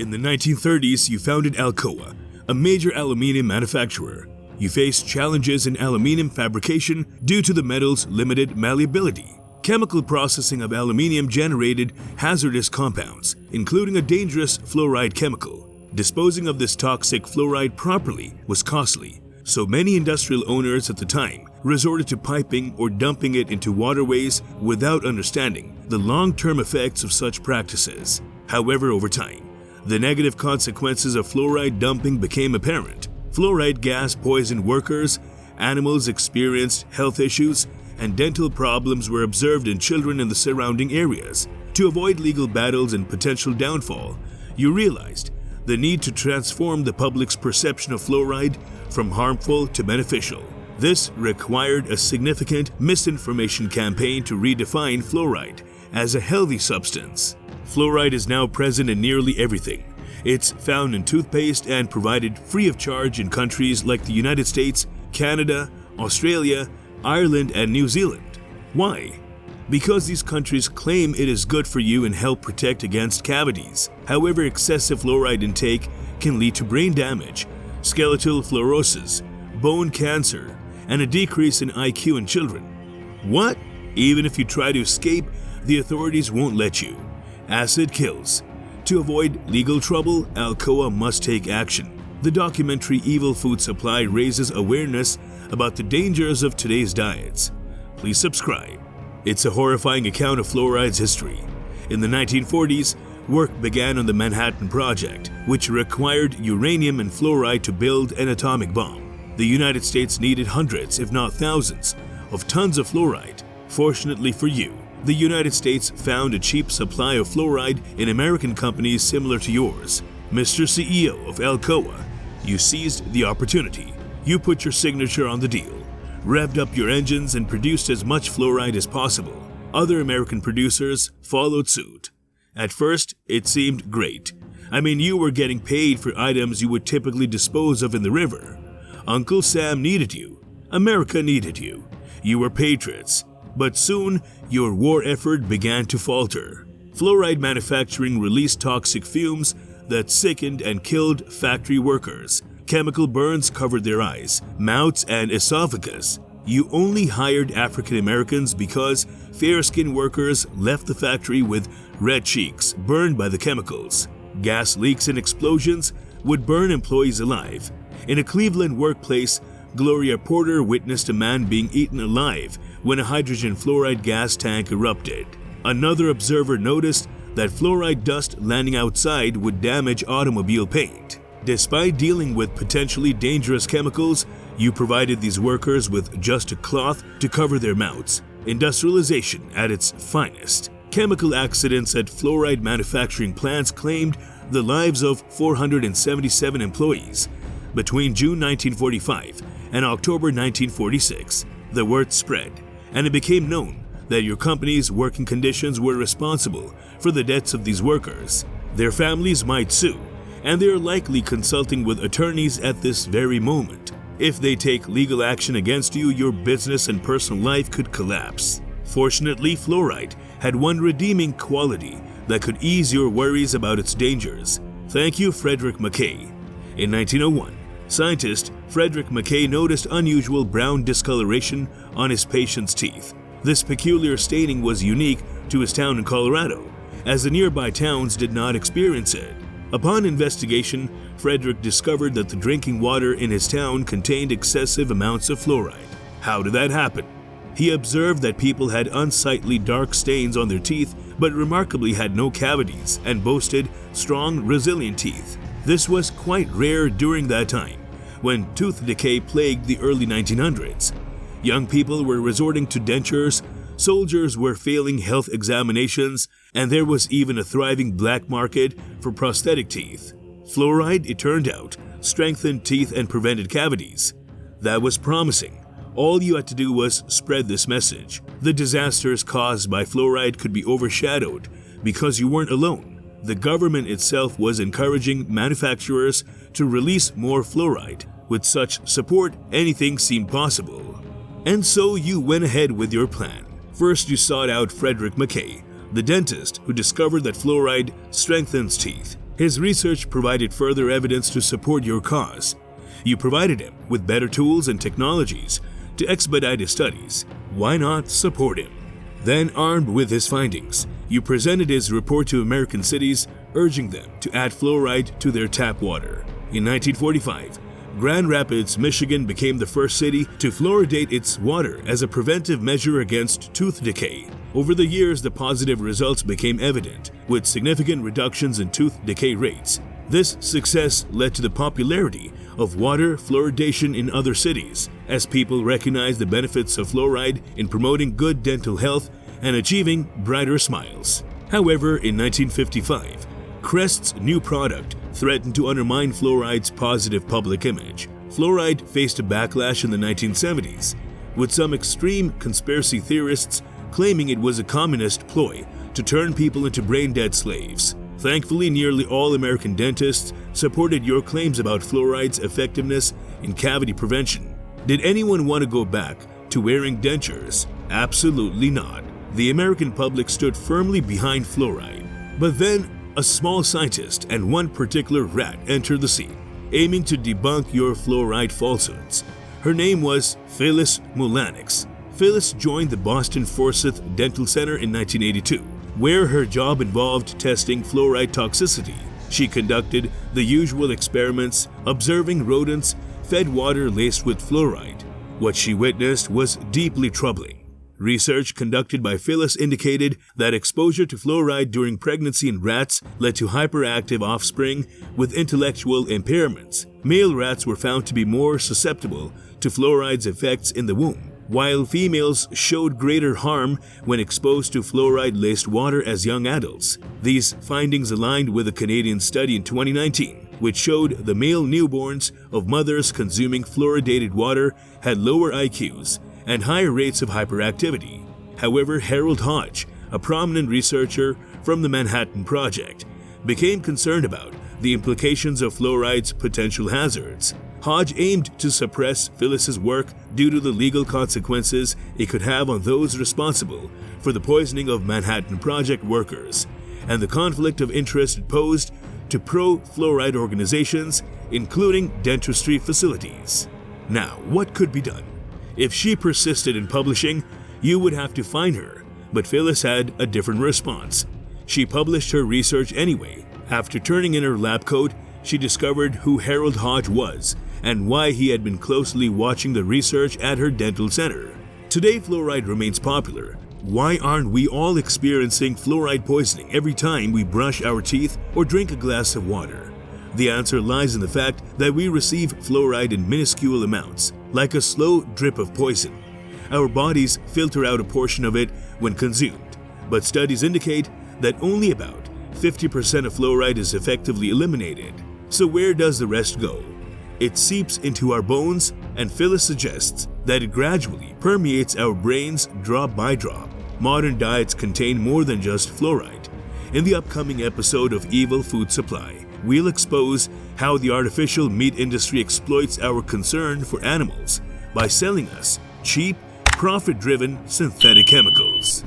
In the 1930s, you founded Alcoa, a major aluminium manufacturer. You faced challenges in aluminium fabrication due to the metal's limited malleability. Chemical processing of aluminium generated hazardous compounds, including a dangerous fluoride chemical. Disposing of this toxic fluoride properly was costly, so many industrial owners at the time resorted to piping or dumping it into waterways without understanding the long-term effects of such practices. However, over time, the negative consequences of fluoride dumping became apparent. Fluoride gas poisoned workers, animals experienced health issues, and dental problems were observed in children in the surrounding areas. To avoid legal battles and potential downfall, you realized the need to transform the public's perception of fluoride from harmful to beneficial. This required a significant misinformation campaign to redefine fluoride as a healthy substance. Fluoride is now present in nearly everything. It's found in toothpaste and provided free of charge in countries like the United States, Canada, Australia, Ireland, and New Zealand. Why? Because these countries claim it is good for you and help protect against cavities. However, excessive fluoride intake can lead to brain damage, skeletal fluorosis, bone cancer, and a decrease in IQ in children. What? Even if you try to escape, the authorities won't let you. Acid kills. To avoid legal trouble, Alcoa must take action. The documentary Evil Food Supply raises awareness about the dangers of today's diets. Please subscribe. It's a horrifying account of fluoride's history. In the 1940s, work began on the Manhattan Project, which required uranium and fluoride to build an atomic bomb. The United States needed hundreds, if not thousands, of tons of fluoride. Fortunately for you, the United States found a cheap supply of fluoride in American companies similar to yours. Mr. CEO of Alcoa, you seized the opportunity. You put your signature on the deal, revved up your engines, and produced as much fluoride as possible. Other American producers followed suit. At first, it seemed great. I mean, you were getting paid for items you would typically dispose of in the river. Uncle Sam needed you. America needed you. You were patriots. But soon, your war effort began to falter. Fluoride manufacturing released toxic fumes that sickened and killed factory workers. Chemical burns covered their eyes, mouths, and esophagus. You only hired African Americans because fair-skinned workers left the factory with red cheeks, burned by the chemicals. Gas leaks and explosions would burn employees alive. In a Cleveland workplace, Gloria Porter witnessed a man being eaten alive when a hydrogen fluoride gas tank erupted. Another observer noticed that fluoride dust landing outside would damage automobile paint. Despite dealing with potentially dangerous chemicals, you provided these workers with just a cloth to cover their mouths. Industrialization at its finest. Chemical accidents at fluoride manufacturing plants claimed the lives of 477 employees. Between June 1945 and October 1946, the word spread, and it became known that your company's working conditions were responsible for the deaths of these workers. Their families might sue, and they are likely consulting with attorneys at this very moment. If they take legal action against you, your business and personal life could collapse. Fortunately, fluoride had one redeeming quality that could ease your worries about its dangers. Thank you, Frederick Mackay. In 1901, scientist Frederick Mackay noticed unusual brown discoloration on his patient's teeth. This peculiar staining was unique to his town in Colorado, as the nearby towns did not experience it. Upon investigation, Frederick discovered that the drinking water in his town contained excessive amounts of fluoride. How did that happen? He observed that people had unsightly dark stains on their teeth, but remarkably had no cavities and boasted strong, resilient teeth. This was quite rare during that time, when tooth decay plagued the early 1900s. Young people were resorting to dentures, soldiers were failing health examinations, and there was even a thriving black market for prosthetic teeth. Fluoride, it turned out, strengthened teeth and prevented cavities. That was promising. All you had to do was spread this message. The disasters caused by fluoride could be overshadowed because you weren't alone. The government itself was encouraging manufacturers to release more fluoride. With such support, anything seemed possible. And so you went ahead with your plan. First, you sought out Frederick Mackay, the dentist who discovered that fluoride strengthens teeth. His research provided further evidence to support your cause. You provided him with better tools and technologies to expedite his studies. Why not support him? Then, armed with his findings, you presented his report to American cities, urging them to add fluoride to their tap water. In 1945, Grand Rapids, Michigan became the first city to fluoridate its water as a preventive measure against tooth decay. Over the years, the positive results became evident, with significant reductions in tooth decay rates. This success led to the popularity of water fluoridation in other cities, as people recognized the benefits of fluoride in promoting good dental health and achieving brighter smiles. However, in 1955, Crest's new product threatened to undermine fluoride's positive public image. Fluoride faced a backlash in the 1970s, with some extreme conspiracy theorists claiming it was a communist ploy to turn people into brain-dead slaves. Thankfully, nearly all American dentists supported your claims about fluoride's effectiveness in cavity prevention. Did anyone want to go back to wearing dentures? Absolutely not. The American public stood firmly behind fluoride. But then, a small scientist and one particular rat entered the scene, aiming to debunk your fluoride falsehoods. Her name was Phyllis Mulanix. Phyllis joined the Boston Forsyth Dental Center in 1982, where her job involved testing fluoride toxicity. She conducted the usual experiments, observing rodents fed water laced with fluoride. What she witnessed was deeply troubling. Research conducted by Phyllis indicated that exposure to fluoride during pregnancy in rats led to hyperactive offspring with intellectual impairments. Male rats were found to be more susceptible to fluoride's effects in the womb, while females showed greater harm when exposed to fluoride-laced water as young adults. These findings aligned with a Canadian study in 2019, which showed the male newborns of mothers consuming fluoridated water had lower IQs and higher rates of hyperactivity. However, Harold Hodge, a prominent researcher from the Manhattan Project, became concerned about the implications of fluoride's potential hazards. Hodge aimed to suppress Phyllis's work due to the legal consequences it could have on those responsible for the poisoning of Manhattan Project workers, and the conflict of interest it posed to pro-fluoride organizations, including dentistry facilities. Now, what could be done? If she persisted in publishing, you would have to fine her, but Phyllis had a different response. She published her research anyway. After turning in her lab coat, she discovered who Harold Hodge was and why he had been closely watching the research at her dental center. Today, fluoride remains popular. Why aren't we all experiencing fluoride poisoning every time we brush our teeth or drink a glass of water? The answer lies in the fact that we receive fluoride in minuscule amounts, like a slow drip of poison. Our bodies filter out a portion of it when consumed, but studies indicate that only about 50% of fluoride is effectively eliminated. So where does the rest go? It seeps into our bones, and Phyllis suggests that it gradually permeates our brains drop by drop. Modern diets contain more than just fluoride. In the upcoming episode of Evil Food Supply, we'll expose how the artificial meat industry exploits our concern for animals by selling us cheap, profit-driven synthetic chemicals.